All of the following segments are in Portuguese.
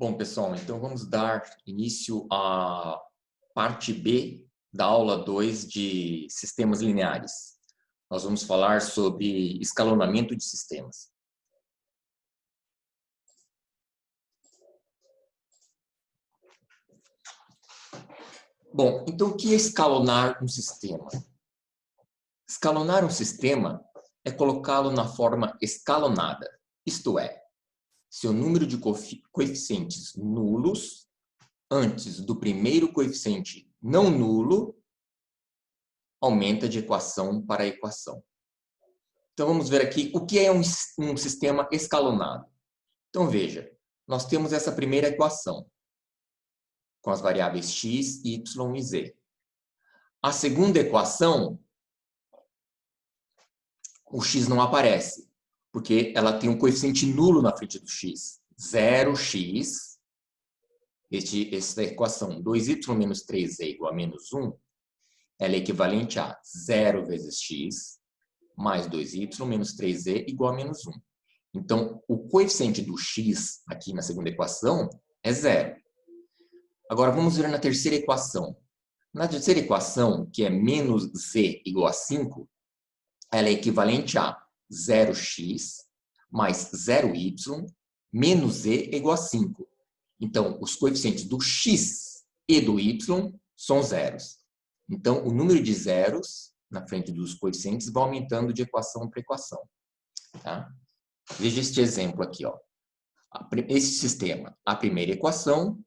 Bom, pessoal, então vamos dar início à parte B da aula 2 de sistemas lineares. Nós vamos falar sobre escalonamento de sistemas. Bom, então o que é escalonar um sistema? Escalonar um sistema é colocá-lo na forma escalonada, isto é, seu número de coeficientes nulos antes do primeiro coeficiente não nulo aumenta de equação para equação. Então, vamos ver aqui o que é um sistema escalonado. Então, veja, nós temos essa primeira equação, com as variáveis x, y e z. A segunda equação, o x não aparece, porque ela tem um coeficiente nulo na frente do x. 0x, essa equação 2y menos 3z igual a menos 1, ela é equivalente a 0 vezes x, mais 2y menos 3z igual a menos 1. Então, o coeficiente do x aqui na segunda equação é 0. Agora, vamos ver na terceira equação. Na terceira equação, que é menos z igual a 5, ela é equivalente a 0x mais 0y menos z igual a 5. Então, os coeficientes do x e do y são zeros. Então, o número de zeros na frente dos coeficientes vai aumentando de equação para equação. Tá? Veja este exemplo aqui. Ó. Esse sistema, a primeira equação,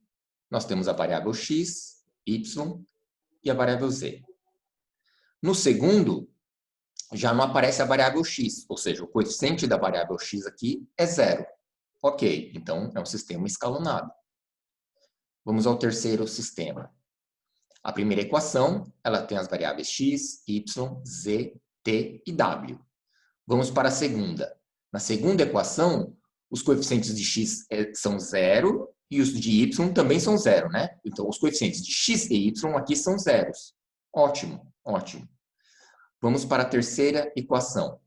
nós temos a variável x, y e a variável z. No segundo, já não aparece a variável x, ou seja, o coeficiente da variável x aqui é 0. Ok, então é um sistema escalonado. Vamos ao terceiro sistema. A primeira equação, ela tem as variáveis x, y, z, t e w. Vamos para a segunda. Na segunda equação, os coeficientes de x são 0 e os de y também são 0, né? Então, os coeficientes de x e y aqui são zeros. Ótimo, ótimo. Vamos para a terceira equação.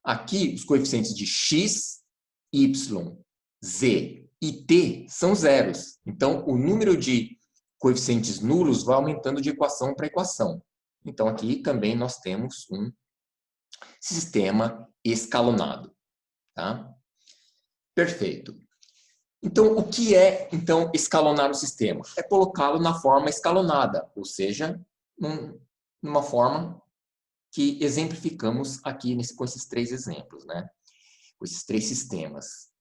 Aqui, os coeficientes de x, y, z e t são zeros. Então, o número de coeficientes nulos vai aumentando de equação para equação. Então, aqui também nós temos um sistema escalonado. Tá? Perfeito. Então, o que é, então, escalonar o sistema? É colocá-lo na forma escalonada, ou seja, numa forma que exemplificamos aqui com esses três exemplos, né? Com esses três sistemas.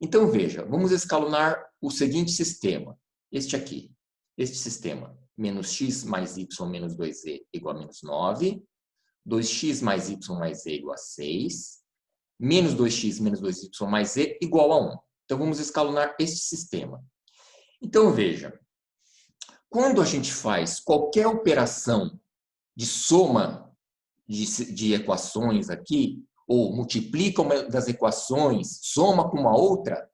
Então, veja, vamos escalonar o seguinte sistema, este aqui. Este sistema, menos x mais y menos 2z igual a menos 9, 2x mais y mais z igual a 6, menos 2x menos 2y mais z igual a 1. Então, vamos escalonar este sistema. Então, veja, quando a gente faz qualquer operação de soma de equações aqui, ou multiplica uma das equações, soma com uma outra,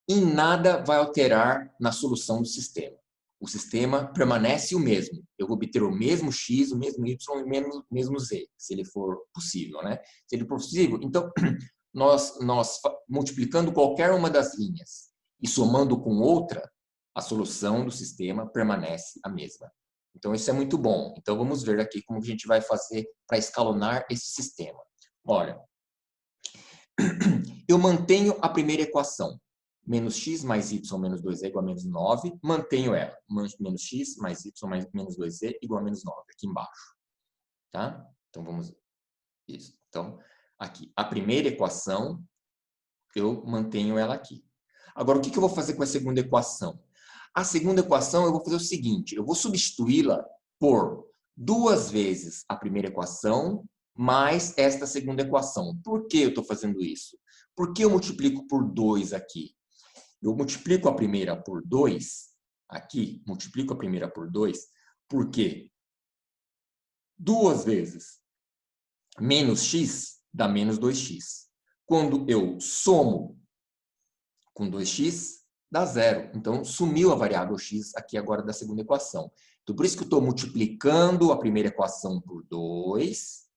em nada vai alterar na solução do sistema. O sistema permanece o mesmo. Eu vou obter o mesmo x, o mesmo y e o mesmo z, se ele for possível, né? Se ele for possível, então, nós multiplicando qualquer uma das linhas e somando com outra, a solução do sistema permanece a mesma. Então, isso é muito bom. Então, vamos ver aqui como a gente vai fazer para escalonar esse sistema. Olha, eu mantenho a primeira equação. Menos x mais y menos 2z igual a menos 9, mantenho ela. Menos x mais y mais menos 2z igual a menos 9, aqui embaixo. Tá? Então, vamos... Isso. Então, aqui, a primeira equação, eu mantenho ela aqui. Agora, o que eu vou fazer com a segunda equação? A segunda equação, eu vou fazer o seguinte, eu vou substituí-la por 2 vezes a primeira equação mais esta segunda equação. Por que eu estou fazendo isso? Por que eu multiplico por 2 aqui? Eu multiplico a primeira por 2, aqui, multiplico a primeira por 2, porque 2 vezes menos x dá menos 2x. Quando eu somo com 2x, dá 0. Então, sumiu a variável x aqui agora da segunda equação. Então, por isso que eu estou multiplicando a primeira equação por 2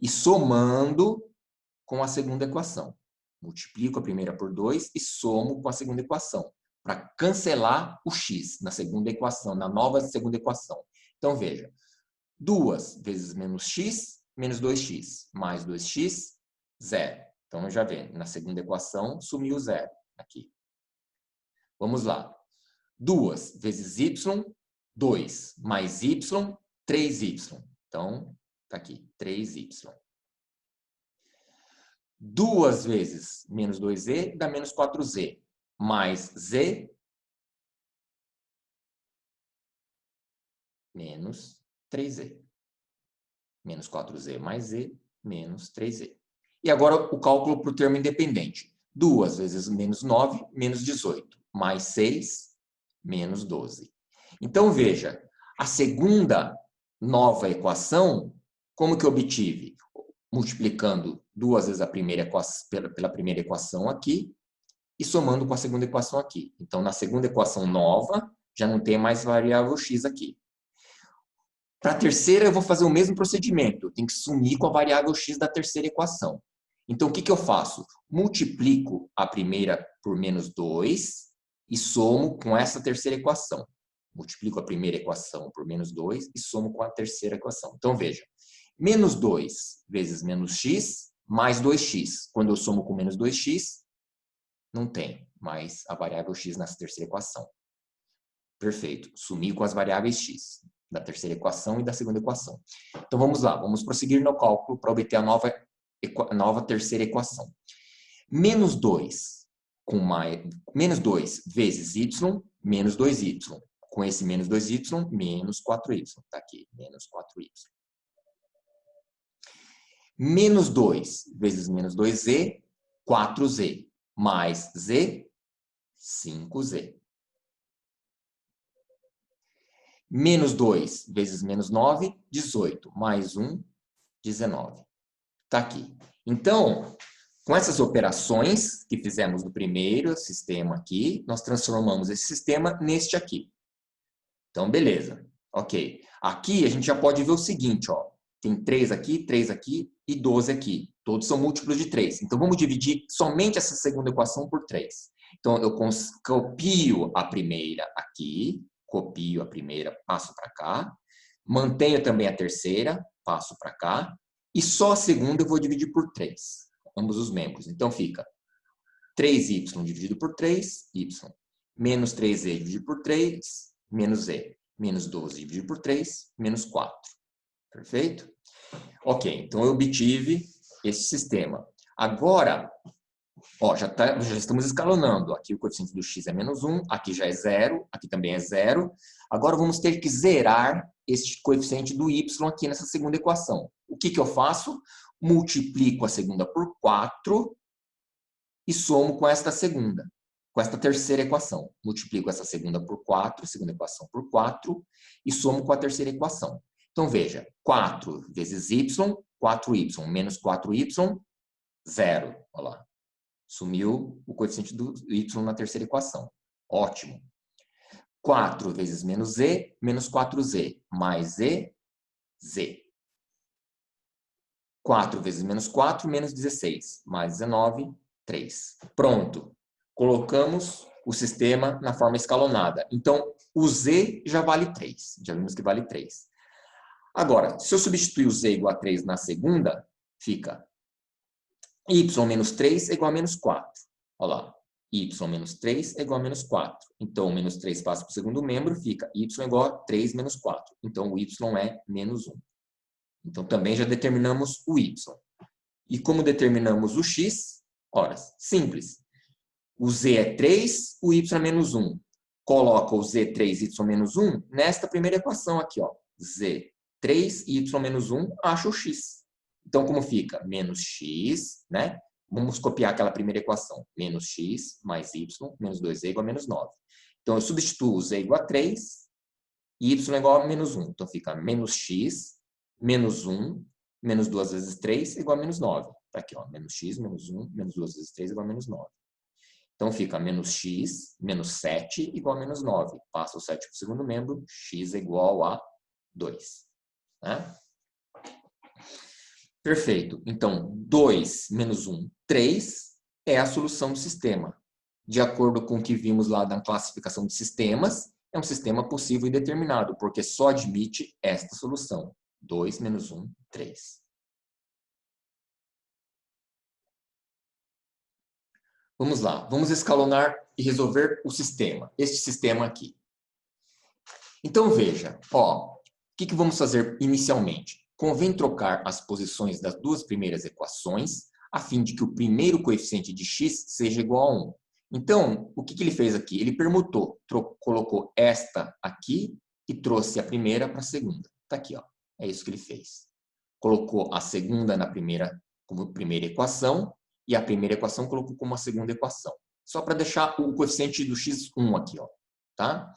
e somando com a segunda equação. Multiplico a primeira por 2 e somo com a segunda equação. para cancelar o x na segunda equação, na nova segunda equação. Então, veja, 2 vezes menos x, menos 2x, mais 2x, 0. Então, já vê, na segunda equação, sumiu 0 aqui. Vamos lá. 2 vezes y, 2, mais y, 3y. Então, tá aqui, 3y. 2 vezes menos 2z dá menos 4z, mais z, menos 3z. Menos 4z mais z, menos 3z. E agora o cálculo para o termo independente. 2 vezes menos 9, menos 18. Mais 6, menos 12. Então, veja, a segunda nova equação, como que eu obtive? Multiplicando 2 vezes a primeira equação, pela primeira equação aqui e somando com a segunda equação aqui. Então, na segunda equação nova, já não tem mais variável x aqui. Para a terceira, eu vou fazer o mesmo procedimento. Eu tenho que sumir com a variável x da terceira equação. Então, o que eu faço? Multiplico a primeira por menos 2 e somo com essa terceira equação. Multiplico a primeira equação por menos 2 e somo com a terceira equação. Então, veja. Menos 2 vezes menos x, mais 2x. Quando eu somo com menos 2x, não tem mais a variável x nessa terceira equação. Perfeito. Sumi com as variáveis x da terceira equação e da segunda equação. Então, vamos lá. Vamos prosseguir no cálculo para obter a nova terceira equação. Menos 2 vezes y, menos 2y. Com esse menos 2y, menos 4y. Está aqui, menos 4y. Menos 2 vezes menos 2z, 4z. Mais z, 5z. Menos 2 vezes menos 9, 18. Mais 1, 19. Está aqui. Então, com essas operações que fizemos no primeiro sistema aqui, nós transformamos esse sistema neste aqui. Então, beleza. Ok. Aqui a gente já pode ver o seguinte, ó. Tem 3 aqui e 12 aqui. Todos são múltiplos de 3. Então, vamos dividir somente essa segunda equação por 3. Então, eu copio a primeira aqui. Copio a primeira, passo para cá. Mantenho também a terceira, passo para cá. E só a segunda eu vou dividir por 3. Ambos os membros. Então, fica 3y dividido por 3, y. Menos 3z dividido por 3, menos z. Menos 12 dividido por 3, menos 4. Perfeito? Ok, então eu obtive esse sistema. Agora, ó, já estamos escalonando. Aqui o coeficiente do x é menos 1, aqui já é 0, aqui também é 0. Agora vamos ter que zerar esse coeficiente do y aqui nessa segunda equação. O que eu faço? Multiplico a segunda por 4 e somo com esta segunda, com esta terceira equação. Multiplico essa segunda por 4, segunda equação por 4, e somo com a terceira equação. Então, veja, 4 vezes y, 4y, menos 4y, 0. Olha lá. Sumiu o coeficiente do y na terceira equação. Ótimo. 4 vezes menos z, menos 4z, mais z, z. 4 vezes menos 4, menos 16, mais 19, 3. Pronto. Colocamos o sistema na forma escalonada. Então, o z já vale 3. Já vimos que vale 3. Agora, se eu substituir o z igual a 3 na segunda, fica y menos 3 é igual a menos 4. Olha lá. Y menos 3 é igual a menos 4. Então, o menos 3 passa para o segundo membro, fica y igual a 3 menos 4. Então, o y é menos 1. Então, também já determinamos o y. E como determinamos o x? Ora, simples. O z é 3, o y é menos 1. Coloca o z 3, y menos 1 nesta primeira equação aqui, ó. Z 3, y menos 1, acha o x. Então, como fica? Menos x, né? Vamos copiar aquela primeira equação. Menos x mais y, menos 2z igual a menos 9. Então, eu substituo z igual a 3, e y igual a menos 1. Então, fica menos x, menos 1, menos 2 vezes 3 igual a menos 9. Tá aqui, ó. Menos x, menos 1, menos 2 vezes 3 igual a menos 9. Então, fica menos x, menos 7 igual a menos 9. Passa o 7 para o segundo membro, x é igual a 2. Né? Perfeito. Então, 2 menos 1, 3 é a solução do sistema. de acordo com o que vimos lá na classificação de sistemas, é um sistema possível e determinado, porque só admite esta solução. 2 menos 1, 3. Vamos lá, vamos escalonar e resolver o sistema, este sistema aqui. Então, veja, o que vamos fazer inicialmente? Convém trocar as posições das duas primeiras equações, a fim de que o primeiro coeficiente de x seja igual a 1. Então, o que ele fez aqui? Ele permutou, colocou esta aqui e trouxe a primeira para a segunda. Está aqui, ó. É isso que ele fez. Colocou a segunda na primeira como primeira equação e a primeira equação colocou como a segunda equação. Só para deixar o coeficiente do x 1 aqui, ó. Tá?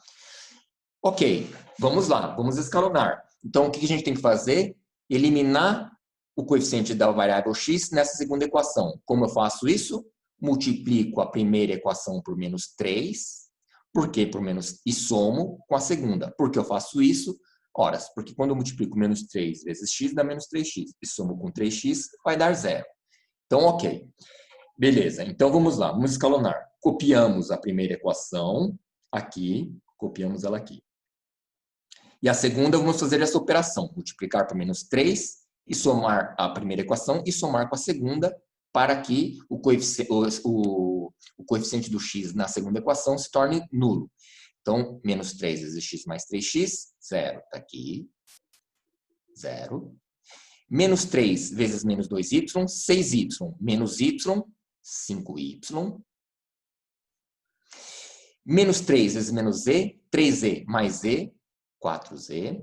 Ok, vamos lá, vamos escalonar. Então, o que a gente tem que fazer? Eliminar o coeficiente da variável x nessa segunda equação. Como eu faço isso? Multiplico a primeira equação por menos 3. Por quê? E somo com a segunda. Por que eu faço isso? Ora, porque quando eu multiplico menos 3 vezes x, dá menos 3x. E somo com 3x, vai dar 0. Então, ok. Beleza, então vamos lá, vamos escalonar. Copiamos a primeira equação aqui, copiamos ela aqui. E a segunda, vamos fazer essa operação, multiplicar por menos 3 e somar a primeira equação e somar com a segunda para que o coeficiente do x na segunda equação se torne nulo. Então, menos 3 vezes x mais 3x, 0, está aqui, 0. Menos 3 vezes menos 2y, 6y, menos y, 5y. Menos 3 vezes menos z, 3z mais z, 4z.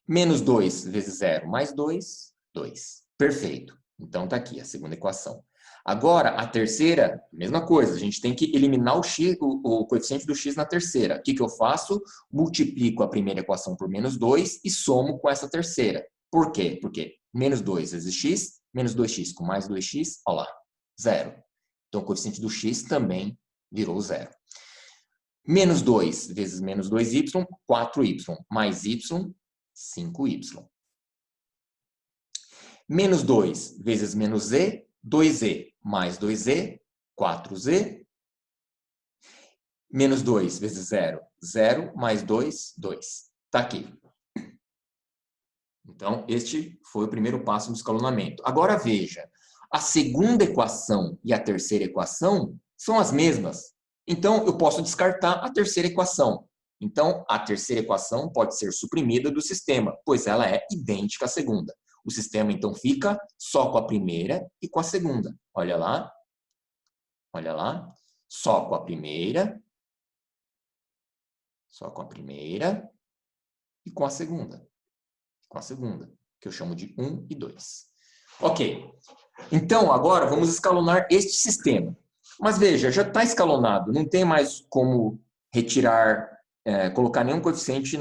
Menos 2 vezes 0 mais 2, 2. Perfeito. Então, está aqui a segunda equação. Agora, a terceira, mesma coisa. A gente tem que eliminar o coeficiente do x na terceira. O que eu faço? Multiplico a primeira equação por menos 2 e somo com essa terceira. Por quê? Porque menos 2 vezes x, menos 2x com mais 2x, olha lá, 0. Então, o coeficiente do x também virou 0. Menos 2 vezes menos 2y, 4y, mais y, 5y. Menos 2 vezes menos z, 2z, mais 2z, 4z. Menos 2 vezes 0, 0, mais 2, 2. Está aqui. Então, este foi o primeiro passo do escalonamento. Agora, veja, a segunda equação e a terceira equação são as mesmas. Então, eu posso descartar a terceira equação. Então, a terceira equação pode ser suprimida do sistema, pois ela é idêntica à segunda. O sistema, então, fica só com a primeira e com a segunda. Olha lá. Olha lá. Só com a primeira e com a segunda. Com a segunda, que eu chamo de 1 e 2. Ok. Então, agora, vamos escalonar este sistema. Mas veja, já está escalonado, não tem mais como retirar, colocar nenhum coeficiente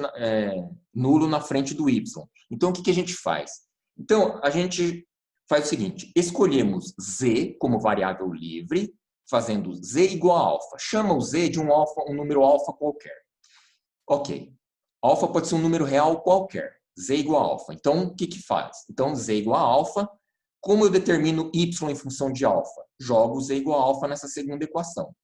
nulo na frente do y. Então, o que a gente faz? Então, a gente faz o seguinte, escolhemos z como variável livre, fazendo z igual a alfa. Chama o z de um número alfa qualquer. Ok. Alfa pode ser um número real qualquer. Z igual a alfa. Então, o que faz? Então, z igual a alfa. Como eu determino y em função de alfa? Jogo z igual a alfa nessa segunda equação.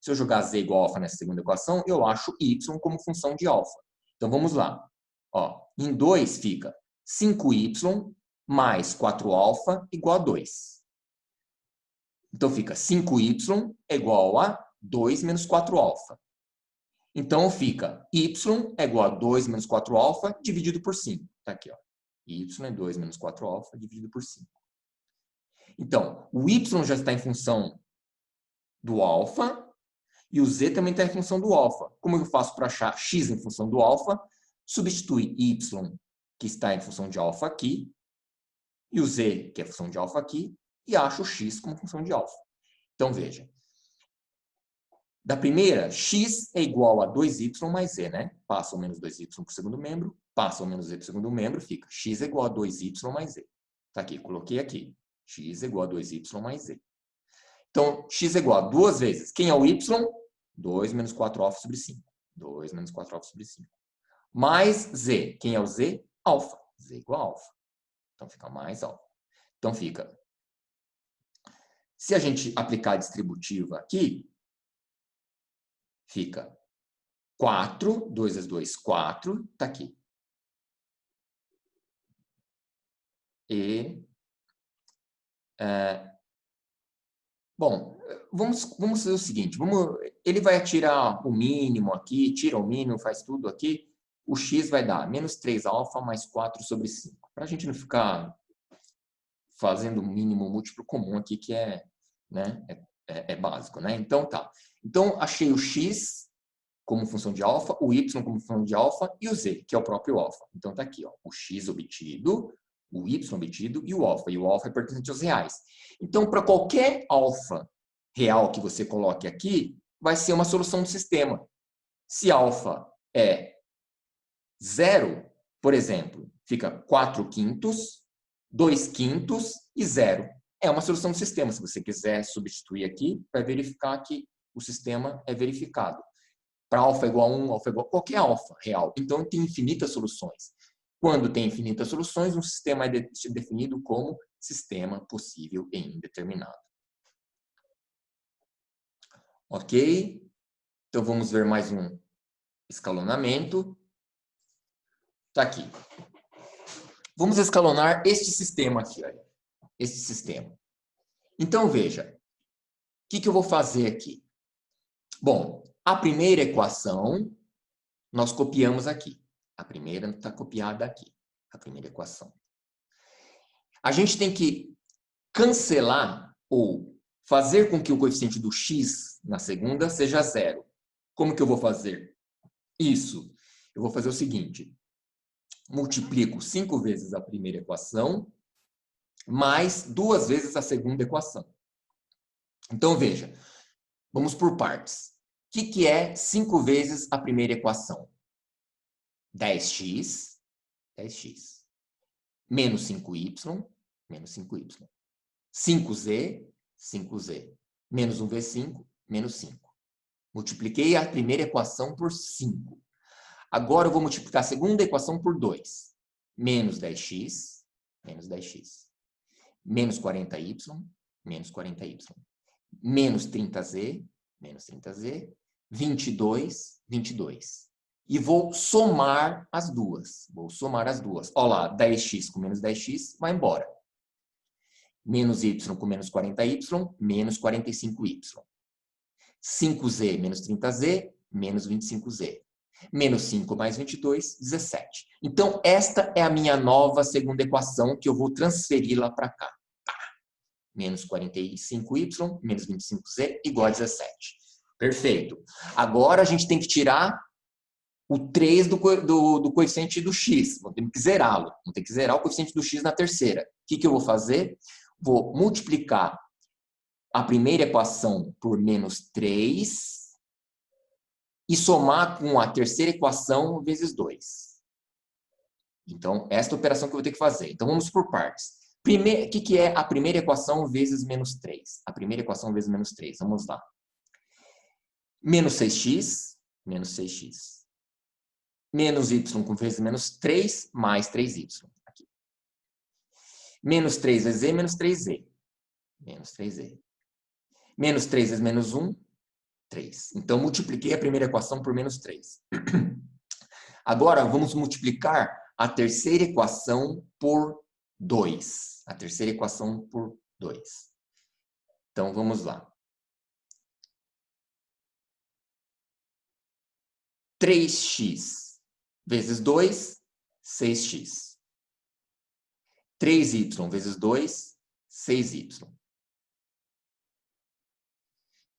Se eu jogar z igual a alfa nessa segunda equação, eu acho y como função de alfa. Então, vamos lá. Ó, em 2 fica 5y mais 4α igual a 2. Então, fica 5y é igual a 2 menos 4α. Então, fica y é igual a 2 menos 4α dividido por 5. Está aqui, ó. Y é 2 menos 4α dividido por 5. Então, o y já está em função do alfa e o z também está em função do alfa. Como eu faço para achar x em função do alfa? Substitui y, que está em função de alfa aqui, e o z, que é função de alfa aqui, e acho o x como função de alfa. Então, veja. Da primeira, x é igual a 2y mais z, né? Passa o menos 2y para o segundo membro, passa o menos z para o segundo membro, fica x é igual a 2y mais z. Tá aqui, coloquei aqui. X é igual a 2y mais z. Então, x é igual a 2 vezes. Quem é o y? 2 menos 4α sobre 5. 2 menos 4α sobre 5. Mais z. Quem é o z? Alfa. Z igual a alfa. Então, fica mais alfa. Então, fica Se a gente aplicar a distributiva aqui, fica 4, 2 vezes 2, 4, está aqui. E, bom, vamos fazer o seguinte, ele vai tirar o mínimo aqui, tira o mínimo, faz tudo aqui, o x vai dar menos 3α mais 4 sobre 5. Para a gente não ficar fazendo o mínimo múltiplo comum aqui, que né, é básico, né? Então, tá. Então, achei o x como função de alfa, o y como função de alfa e o z, que é o próprio alfa. Então, tá aqui, ó, o x obtido, o y obtido e o alfa é pertencente aos reais. Então, para qualquer alfa real que você coloque aqui, vai ser uma solução do sistema. Se alfa é 0, por exemplo, fica 4/5, 2/5 e 0. É uma solução do sistema. Se você quiser substituir aqui, vai verificar que o sistema é verificado. Para alfa igual a 1, alfa igual a qualquer alfa real. Então, tem infinitas soluções. Quando tem infinitas soluções, um sistema é definido como sistema possível e indeterminado. Ok? Então, vamos ver mais um escalonamento. Está aqui. Vamos escalonar este sistema aqui. Olha. Este sistema. Então, veja. O que eu vou fazer aqui? Bom, a primeira equação nós copiamos aqui. A primeira está copiada aqui. A primeira equação. A gente tem que cancelar ou fazer com que o coeficiente do x na segunda seja 0. Como que eu vou fazer isso? Eu vou fazer o seguinte. Multiplico 5 vezes a primeira equação mais 2 vezes a segunda equação. Então, veja. Vamos por partes. O que é 5 vezes a primeira equação? 10x, 10x. Menos 5y, menos 5y. 5z, 5z. Menos 1v5, menos 5. Multipliquei a primeira equação por 5. Agora eu vou multiplicar a segunda equação por 2. Menos 10x, menos 10x. Menos 40y, menos 40y. Menos 30z, menos 30z. 22, 22. E vou somar as duas. Vou somar as duas. Olha lá, 10x com menos 10x vai embora. Menos y com menos 40y, menos 45y. 5z menos 30z, menos 25z. Menos 5 mais 22, 17. Então, esta é a minha nova segunda equação que eu vou transferir lá para cá. Menos 45y, menos 25z, igual a 17. Perfeito. Agora, a gente tem que tirar o 3 do coeficiente do x. Vamos ter que zerá-lo. Vamos ter que zerar o coeficiente do x na terceira. O que eu vou fazer? Vou multiplicar a primeira equação por menos 3 e somar com a terceira equação vezes 2. Então, esta é a operação que eu vou ter que fazer. Então, vamos por partes. O que é a primeira equação vezes menos 3? A primeira equação vezes menos 3. Vamos lá. Menos 6x, menos 6x. Menos y com vezes menos 3, mais 3y. Aqui. Menos 3 vezes z, menos 3z. Menos 3z. Menos 3 vezes menos 1, 3. Então, multipliquei a primeira equação por menos 3. Agora, vamos multiplicar a terceira equação por 2. A terceira equação por 2. Então, vamos lá. 3x vezes 2, 6x. 3y vezes 2, 6y.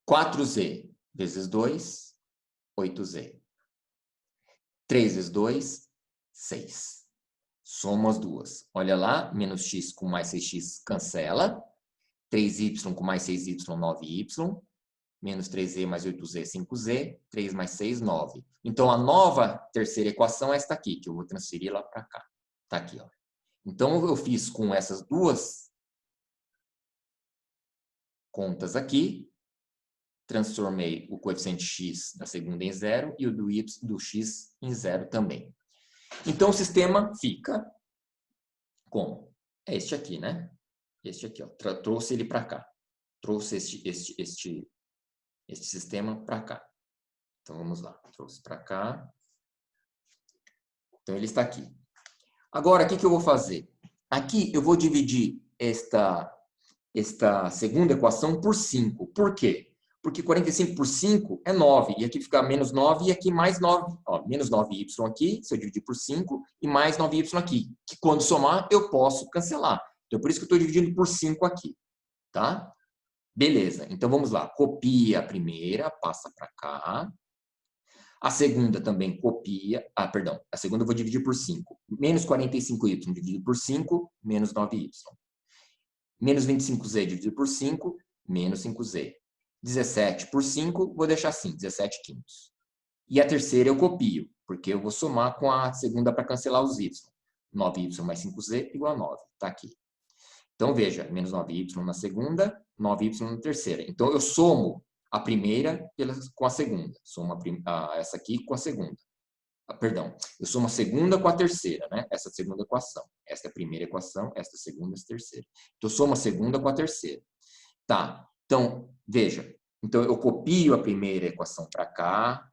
4z vezes 2, 8z. 3 vezes 2, 6. Somo as duas. Olha lá, menos x com mais 6x cancela. 3y com mais 6y, 9y. Menos 3z mais 8z, 5z. 3 mais 6, 9. Então, a nova terceira equação é esta aqui, que eu vou transferir lá para cá. Está aqui, ó. Então, eu fiz com essas duas contas aqui. Transformei o coeficiente x da segunda em 0 e o do x em 0 também. Então, o sistema fica como? É este aqui, né? Este aqui, ó. Trouxe ele para cá. trouxe este sistema para cá. Então, vamos lá. Trouxe para cá. Então, ele está aqui. Agora, o que eu vou fazer? Aqui, eu vou dividir esta segunda equação por 5. Por quê? Porque 45 por 5 é 9. E aqui fica menos 9 e aqui mais 9. Ó, menos 9y aqui, se eu dividir por 5, e mais 9y aqui. Que quando somar, eu posso cancelar. Então, por isso que eu estou dividindo por 5 aqui. Tá? Beleza. Então, vamos lá. Copia a primeira, passa para cá. A segunda também copia. Ah, perdão. A segunda eu vou dividir por 5. Menos 45y dividido por 5, menos 9y. Menos 25z dividido por 5, menos 5z. 17 por 5, vou deixar assim, 17 quintos. E a terceira eu copio, porque eu vou somar com a segunda para cancelar os y. 9y mais 5z igual a 9. Está aqui. Então, veja, menos 9y na segunda, 9y na terceira. Então, eu somo a primeira com a segunda. Somo essa aqui com a segunda. Perdão, eu somo a segunda com a terceira, né? Essa segunda equação. Esta é a primeira equação, esta é a segunda, esta é a terceira. Então, eu somo a segunda com a terceira. Tá, então, veja. Então, eu copio a primeira equação para cá,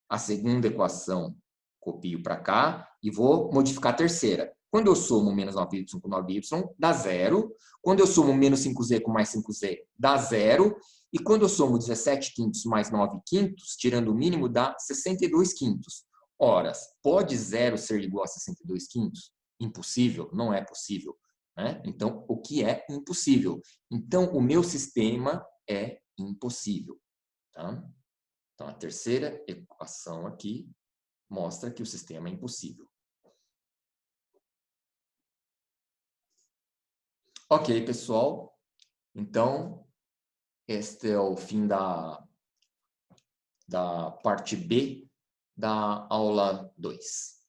a segunda equação copio para cá e vou modificar a terceira. Quando eu somo menos 9y com 9y, dá 0. Quando eu somo menos 5z com mais 5z, dá 0. E quando eu somo 17 quintos mais 9 quintos, tirando o mínimo, dá 62 quintos. Ora, pode 0 ser igual a 62 quintos? Impossível? Não é possível. Né? Então, o que é impossível? Então, o meu sistema é impossível. Tá? Então, a terceira equação aqui mostra que o sistema é impossível. Ok, pessoal. Então, este é o fim da parte B da aula 2.